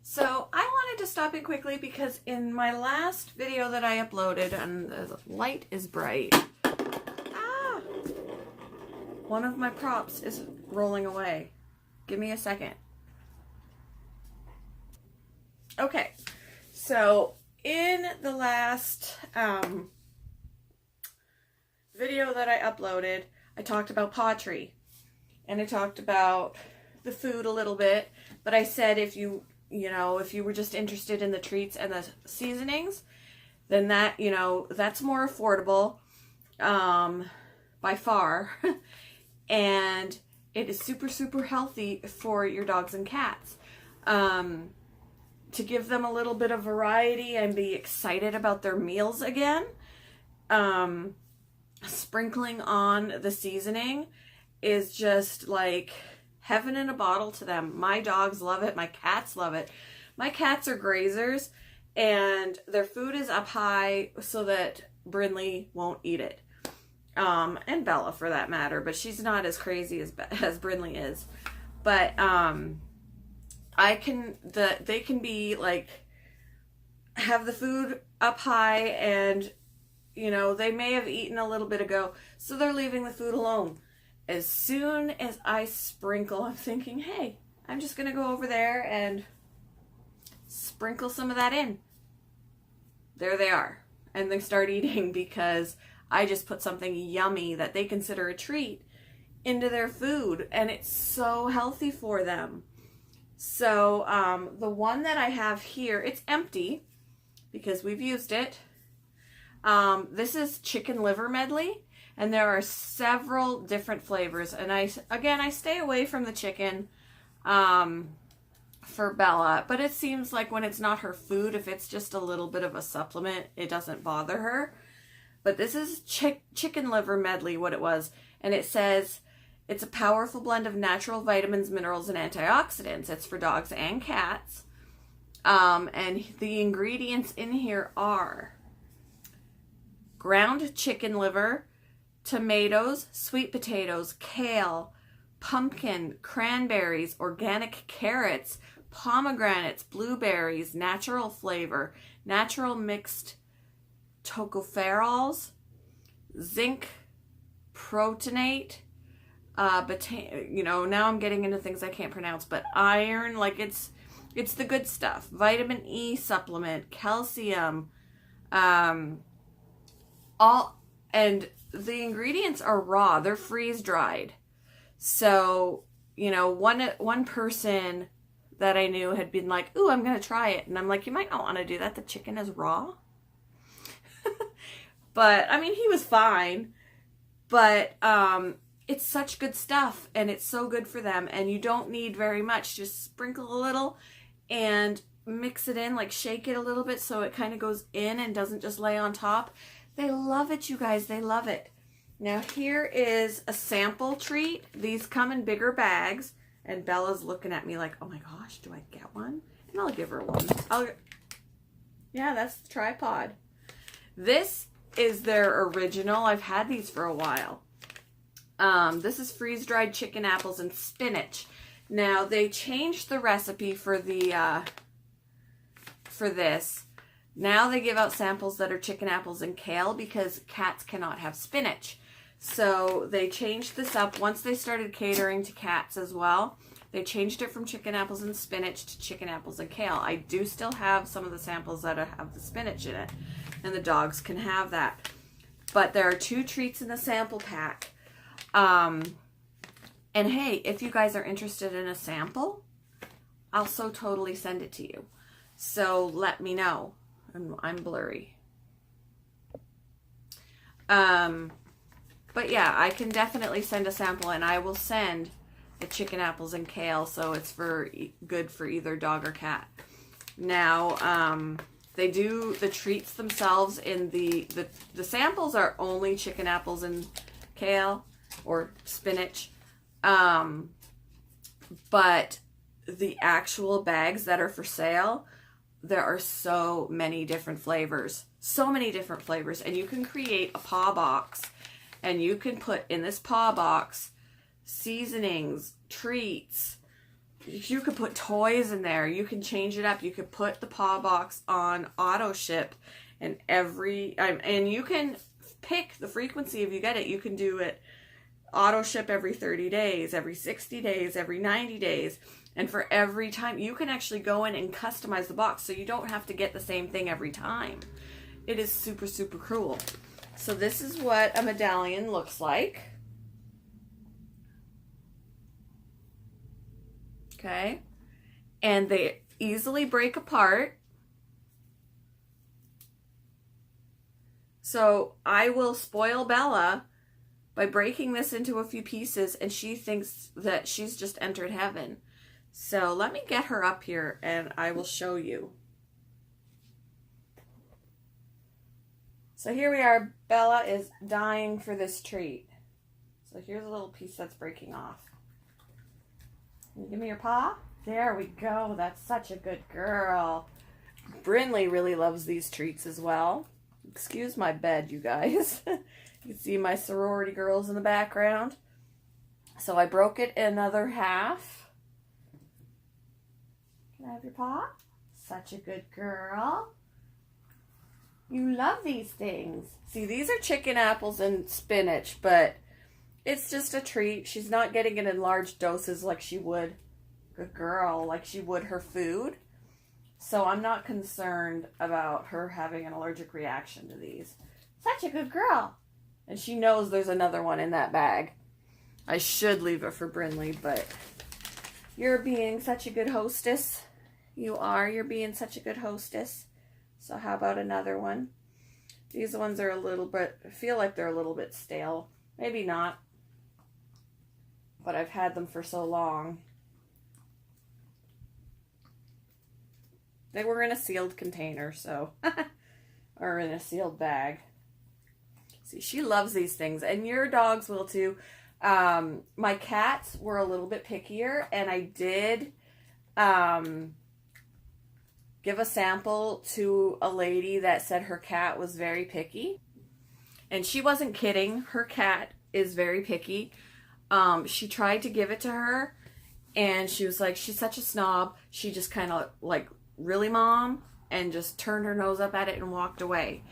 So I wanted to stop in quickly because in my last video that I uploaded, and the light is bright, one of my props is rolling away. Give me a second. Okay, so in the last video that I uploaded, I talked about pottery, and I talked about the food a little bit, but I said if you were just interested in the treats and the seasonings, then that's more affordable by far. And it is super, super healthy for your dogs and cats. To give them a little bit of variety and be excited about their meals again, sprinkling on the seasoning is just like heaven in a bottle to them. My dogs love it. My cats love it. My cats are grazers, and their food is up high so that Brinley won't eat it. And Bella for that matter, but she's not as crazy as Brinley is. But they can be like, have the food up high, and they may have eaten a little bit ago, so they're leaving the food alone. As soon as I sprinkle, I'm thinking, hey, I'm just gonna go over there and sprinkle some of that in. There they are, and they start eating because I just put something yummy that they consider a treat into their food, and it's so healthy for them. So the one that I have here, it's empty because we've used it. This is chicken liver medley, and there are several different flavors. And I stay away from the chicken for Bella, but it seems like when it's not her food, if it's just a little bit of a supplement, it doesn't bother her. But this is chicken liver medley, what it was, and it says it's a powerful blend of natural vitamins, minerals, and antioxidants. It's for dogs and cats. And the ingredients in here are ground chicken liver, tomatoes, sweet potatoes, kale, pumpkin, cranberries, organic carrots, pomegranates, blueberries, natural flavor, natural mixed tocopherols, zinc, proteinate, now I'm getting into things I can't pronounce, but iron, like it's the good stuff, vitamin E supplement, calcium, and the ingredients are raw. They're freeze dried. So, one person that I knew had been like, ooh, I'm going to try it. And I'm like, you might not want to do that. The chicken is raw. But, he was fine. But, it's such good stuff, and it's so good for them. And you don't need very much. Just sprinkle a little and mix it in, like shake it a little bit so it kind of goes in and doesn't just lay on top. They love it, you guys. They love it. Now, here is a sample treat. These come in bigger bags, and Bella's looking at me like, oh my gosh, do I get one? And I'll give her one. Yeah, that's the tripod. This is their original. I've had these for a while. This is freeze-dried chicken, apples, and spinach. Now, they changed the recipe for this. Now they give out samples that are chicken, apples, and kale because cats cannot have spinach. So they changed this up. Once they started catering to cats as well, they changed it from chicken, apples, and spinach to chicken, apples, and kale. I do still have some of the samples that have the spinach in it, and the dogs can have that. But there are 2 treats in the sample pack. And hey, if you guys are interested in a sample, I'll so totally send it to you. So let me know. I'm blurry. But yeah, I can definitely send a sample, and I will send the chicken, apples, and kale, so it's good for either dog or cat. Now, they do the treats themselves in the samples are only chicken, apples, and kale or spinach. But the actual bags that are for sale, there are so many different flavors. And you can create a paw box, and you can put in this paw box seasonings, treats, You could put toys in there. You can change it up. You could put the paw box on auto ship, and you can pick the frequency if you get it. You can do it auto ship every 30 days, every 60 days, every 90 days. And for every time, you can actually go in and customize the box so you don't have to get the same thing every time. It is super, super cool. So this is what a medallion looks like. Okay. And they easily break apart. So I will spoil Bella by breaking this into a few pieces, and she thinks that she's just entered heaven. So let me get her up here and I will show you. So here we are. Bella is dying for this treat. So here's a little piece that's breaking off. Can you give me your paw? There we go. That's such a good girl. Brinley really loves these treats as well. Excuse my bed, you guys. You can see my sorority girls in the background. So I broke it another half. Can I have your paw? Such a good girl. You love these things. See, these are chicken apples and spinach, but it's just a treat. She's not getting it in large doses like she would, good girl, like she would her food. So I'm not concerned about her having an allergic reaction to these. Such a good girl. And she knows there's another one in that bag. I should leave it for Brinley, but you're being such a good hostess. You are. You're being such a good hostess. So how about another one? These ones are a little bit, I feel like they're a little bit stale. Maybe not. But I've had them for so long. They were in a sealed container, so. Or in a sealed bag. See, she loves these things. And your dogs will too. My cats were a little bit pickier. And I did give a sample to a lady that said her cat was very picky. And she wasn't kidding. Her cat is very picky. She tried to give it to her. And she was like, she's such a snob. She just kind of like, really, Mom? And just turned her nose up at it and walked away.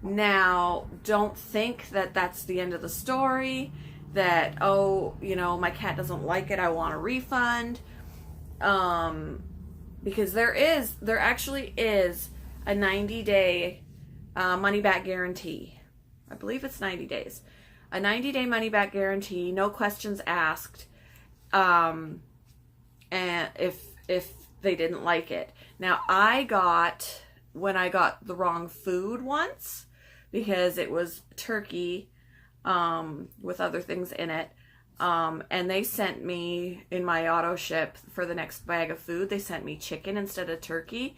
Now, don't think that that's the end of the story. That, oh, you know, my cat doesn't like it. I want a refund. Because there actually is a 90-day money-back guarantee. I believe it's 90 days. A 90-day money-back guarantee, no questions asked. And if they didn't like it. Now, when I got the wrong food once, because it was turkey with other things in it, and they sent me, in my auto ship for the next bag of food, they sent me chicken instead of turkey.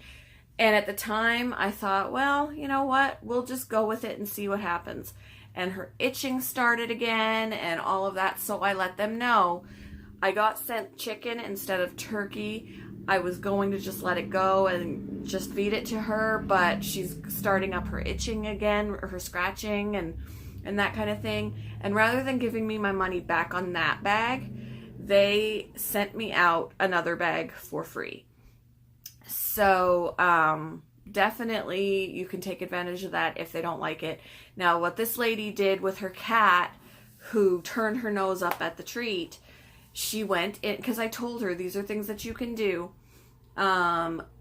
And at the time, I thought, well, you know what? We'll just go with it and see what happens. And her itching started again and all of that, so I let them know. I got sent chicken instead of turkey. I was going to just let it go and just feed it to her, but she's starting up her itching again, or her scratching and that kind of thing. And rather than giving me my money back on that bag, they sent me out another bag for free. So definitely you can take advantage of that if they don't like it. Now, what this lady did with her cat, who turned her nose up at the treat, she went in, because I told her these are things that you can do.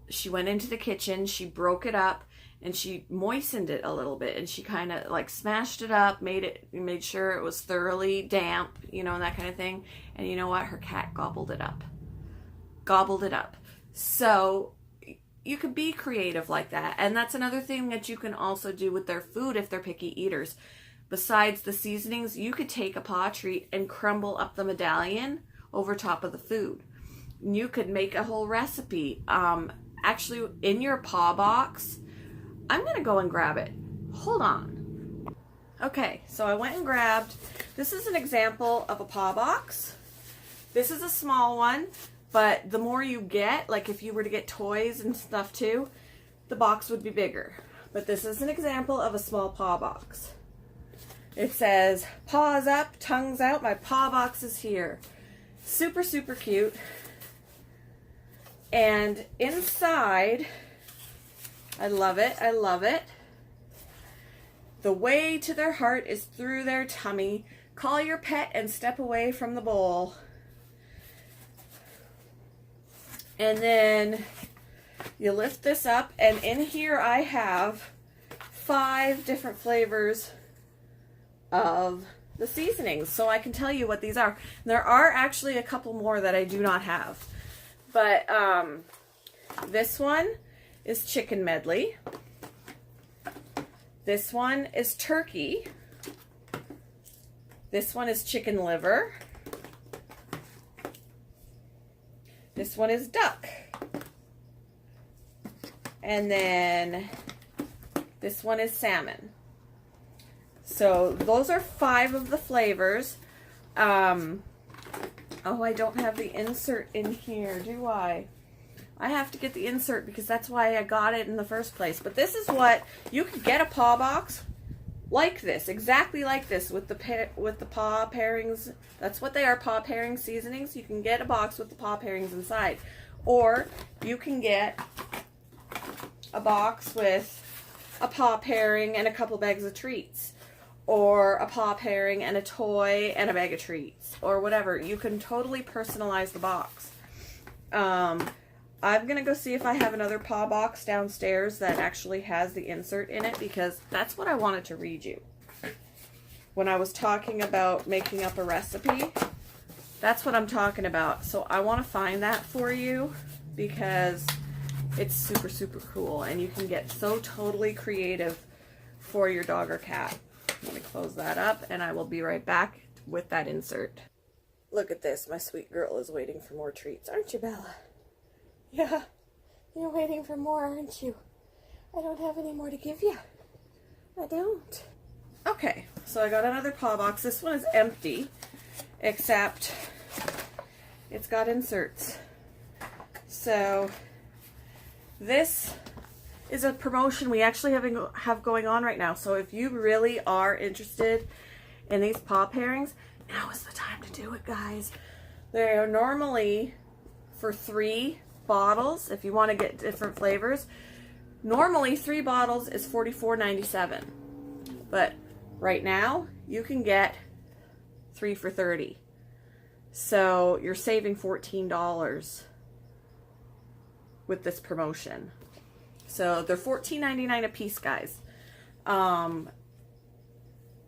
She went into the kitchen, she broke it up, and she moistened it a little bit, and she kind of like smashed it up, made sure it was thoroughly damp, you know, and that kind of thing. And you know what? Her cat gobbled it up. Gobbled it up. So you could be creative like that. And that's another thing that you can also do with their food if they're picky eaters. Besides the seasonings, you could take a paw treat and crumble up the medallion over top of the food. You could make a whole recipe. Actually, in your paw box, I'm going to go and grab it. Hold on. Okay, so I went and grabbed, this is an example of a paw box. This is a small one, but the more you get, like if you were to get toys and stuff too, the box would be bigger. But this is an example of a small paw box. It says, paws up, tongues out, my paw box is here. Super, super cute. And inside, I love it, I love it. The way to their heart is through their tummy. Call your pet and step away from the bowl. And then you lift this up, and in here I have 5 different flavors of the seasonings, so I can tell you what these are. There are actually a couple more that I do not have, but this one is chicken medley. This one is turkey. This one is chicken liver. This one is duck. And then this one is salmon. So those are 5 of the flavors. Oh, I don't have the insert in here, do I? I have to get the insert because that's why I got it in the first place. But this is what, you could get a paw box like this, exactly like this, with the paw pairings. That's what they are, paw pairing seasonings. You can get a box with the paw pairings inside. Or you can get a box with a paw pairing and a couple bags of treats. Or a paw pairing and a toy and a bag of treats. Or whatever. You can totally personalize the box. I'm going to go see if I have another paw box downstairs that actually has the insert in it, because that's what I wanted to read you. When I was talking about making up a recipe, that's what I'm talking about. So I want to find that for you because it's super, super cool. And you can get so totally creative for your dog or cat. Let me close that up and I will be right back with that insert. Look at this. My sweet girl is waiting for more treats. Aren't you, Bella? Yeah, you're waiting for more, aren't you? I don't have any more to give you. I don't. Okay, so I got another paw box. This one is empty, except it's got inserts. So this is a promotion we actually have going on right now. So if you really are interested in these paw pairings, now is the time to do it, guys. They are normally for 3 bottles. If you want to get different flavors, normally 3 bottles is $44.97, but right now you can get 3 for $30, so you're saving $14 with this promotion. So they're $14.99 a piece, guys,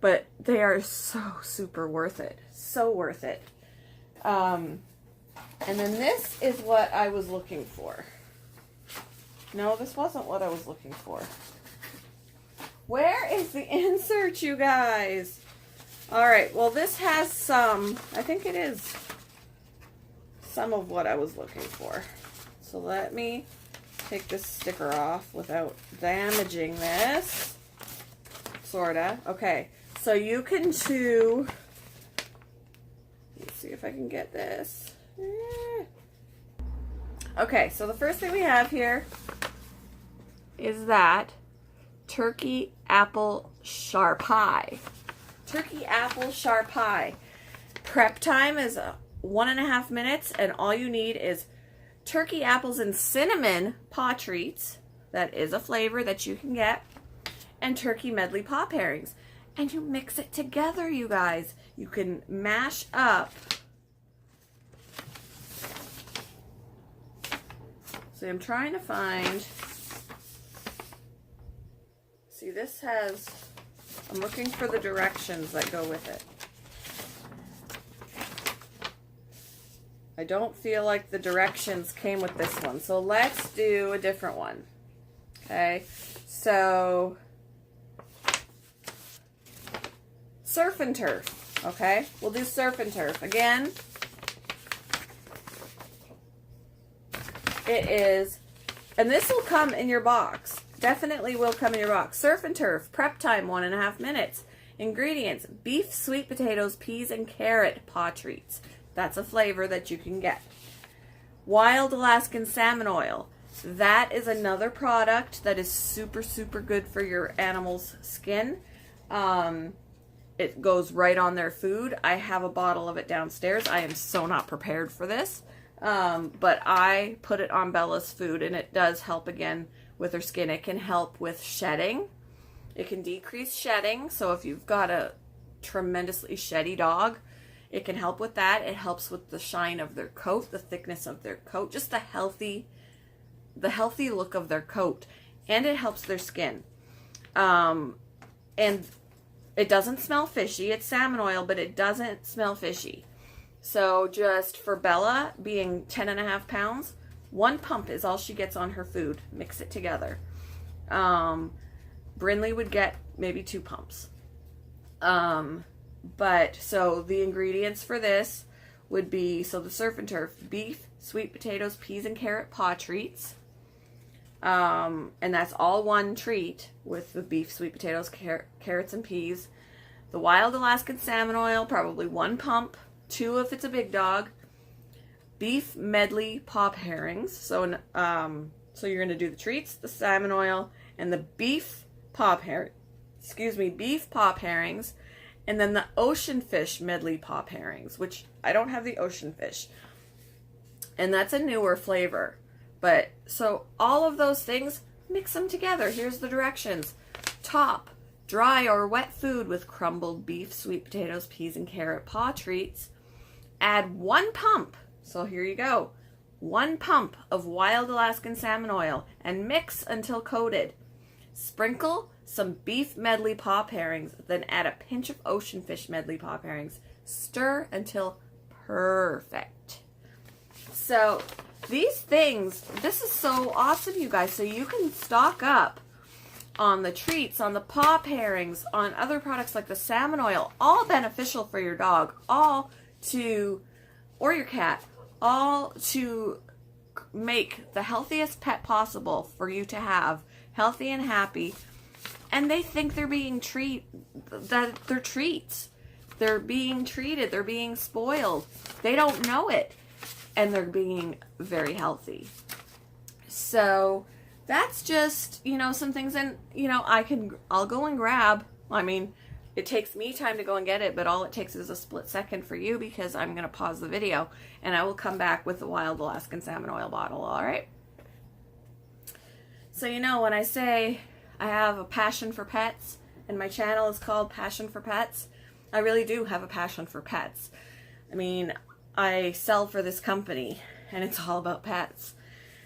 but they are so super worth it, so worth it. And then this is what I was looking for. No, this wasn't what I was looking for. Where is the insert, you guys? Alright, well this has some, I think it is some of what I was looking for. So let me take this sticker off without damaging this. Sorta. Okay, so you can chew, let's see if I can get this. Okay, so the first thing we have here is that turkey apple char pie. Turkey apple char pie. Prep time is 1.5 minutes, and all you need is turkey apples and cinnamon paw treats. That is a flavor that you can get, and turkey medley paw pairings. And you mix it together, you guys. You can mash up. So I'm trying to find, see, this has, I'm looking for the directions that go with it. I don't feel like the directions came with this one, so let's do a different one. Okay, so surf and turf. Okay, we'll do surf and turf again. It is, and this will come in your box. Definitely will come in your box. Surf and turf, prep time 1.5 minutes. Ingredients: beef, sweet potatoes, peas, and carrot paw treats. That's a flavor that you can get. Wild Alaskan salmon oil. That is another product that is super, super good for your animal's skin. It goes right on their food. I have a bottle of it downstairs. I am so not prepared for this. But I put it on Bella's food, and it does help again with her skin. It can help with shedding. It can decrease shedding. So if you've got a tremendously sheddy dog, it can help with that. It helps with the shine of their coat, the thickness of their coat, just the healthy look of their coat. And it helps their skin. And it doesn't smell fishy. It's salmon oil, but it doesn't smell fishy. So just for Bella, being 10.5 pounds, 1 pump is all she gets on her food. Mix it together. Brinley would get maybe 2 pumps. But so the ingredients for this would be, so the Surf and Turf, beef, sweet potatoes, peas and carrot paw treats. And that's all one treat with the beef, sweet potatoes, carrots and peas. The Wild Alaskan Salmon Oil, probably 1 pump, 2 if it's a big dog. Beef medley paw pairings. So you're going to do the treats, the salmon oil, and the beef paw pairings, and then the ocean fish medley paw pairings, which I don't have the ocean fish. And that's a newer flavor. But so all of those things, mix them together. Here's the directions. Top, dry or wet food with crumbled beef, sweet potatoes, peas and carrot paw treats. Add 1 pump. So here you go. 1 pump of Wild Alaskan Salmon Oil and mix until coated. Sprinkle some beef medley paw pairings, then add a pinch of ocean fish medley paw pairings. Stir until perfect. So these things, this is so awesome, you guys. So you can stock up on the treats, on the paw pairings, on other products like the salmon oil, all beneficial for your dog, or your cat, all to make the healthiest pet possible for you to have, healthy and happy. And they think they're being that they're treats. They're being treated. They're being spoiled. They don't know it. And they're being very healthy. So that's just, some things. And, I'll go and grab. It takes me time to go and get it, but all it takes is a split second for you, because I'm going to pause the video and I will come back with the Wild Alaskan Salmon Oil bottle. All right. So, when I say I have a passion for pets and my channel is called Passion for Pets, I really do have a passion for pets. I sell for this company and it's all about pets.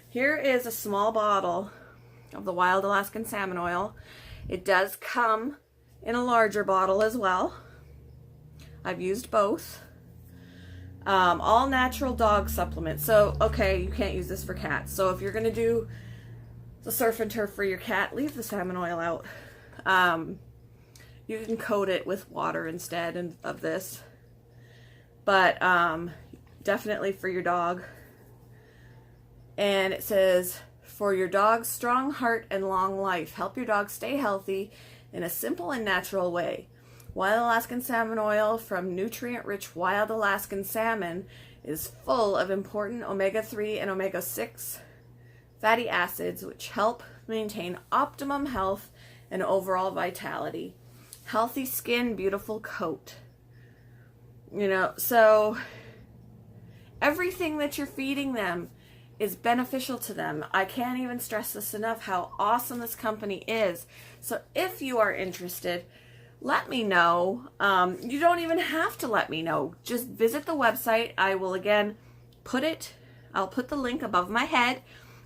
Here is a small bottle of the Wild Alaskan Salmon Oil. It does come in a larger bottle as well. I've used both. All natural dog supplements. So, okay, you can't use this for cats. So if you're going to do the Surf and Turf for your cat, leave the salmon oil out. You can coat it with water instead of this. But definitely for your dog. And it says, for your dog's strong heart and long life, help your dog stay healthy in a simple and natural way. Wild Alaskan Salmon Oil from nutrient-rich wild Alaskan salmon is full of important omega-3 and omega-6 fatty acids, which help maintain optimum health and overall vitality. Healthy skin, beautiful coat. So everything that you're feeding them is beneficial to them. I can't even stress this enough, how awesome this company is. So if you are interested, let me know. You don't even have to let me know. Just visit the website. I will again I'll put the link above my head,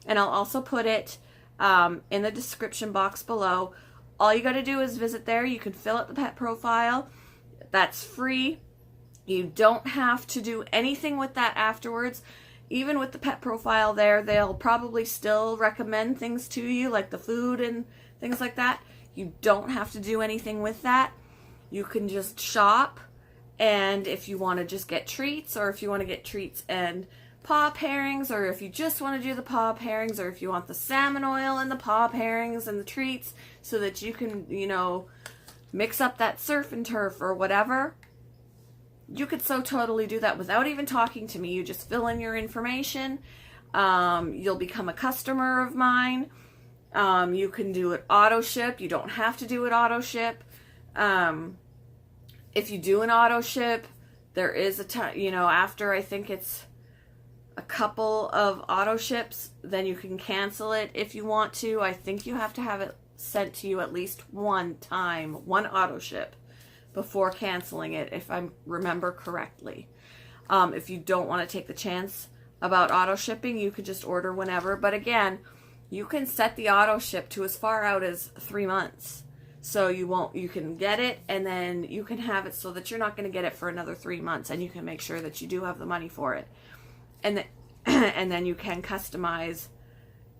and I'll also put it in the description box below. All you got to do is visit there. You can fill out the pet profile. That's free. You don't have to do anything with that afterwards. Even with the pet profile there, they'll probably still recommend things to you, like the food and things like that. You don't have to do anything with that. You can just shop, and if you want to just get treats, or if you want to get treats and paw pairings, or if you just want to do the paw pairings, or if you want the salmon oil and the paw pairings and the treats so that you can, mix up that Surf and Turf or whatever, you could so totally do that without even talking to me. You just fill in your information. You'll become a customer of mine. You can do it auto ship. You don't have to do it auto ship. If you do an auto ship, there is a time, after I think it's a couple of auto ships, then you can cancel it if you want to. I think you have to have it sent to you at least one time, one auto ship, before canceling it, if I remember correctly. If you don't want to take the chance about auto shipping, you could just order whenever. But again, you can set the auto ship to as far out as 3 months. So you can get it, and then you can have it so that you're not going to get it for another 3 months, and you can make sure that you do have the money for it. And then you can customize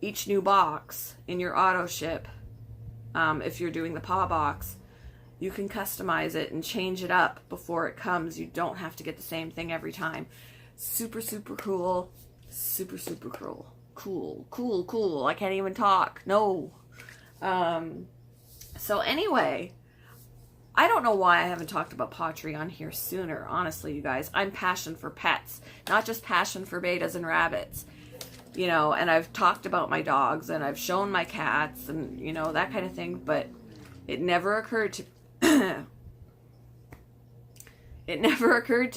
each new box in your auto ship. If you're doing the paw box, you can customize it and change it up before it comes. You don't have to get the same thing every time. Super, super cool. Super, super cool. Cool. I can't even talk. No. So anyway, I don't know why I haven't talked about Pawtree on here sooner. Honestly, you guys, I'm passionate for pets, not just passion for betas and rabbits. You know, and I've talked about my dogs, and I've shown my cats, and, you know, that kind of thing, but it never occurred to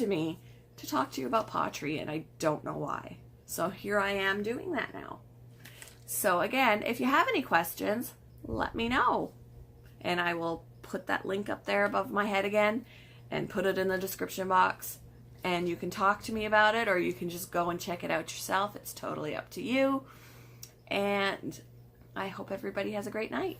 me to talk to you about Pawtree, and I don't know why. So here I am doing that now. So again, if you have any questions, let me know, and I will put that link up there above my head again and put it in the description box. And you can talk to me about it, or you can just go and check it out yourself. It's totally up to you. And I hope everybody has a great night.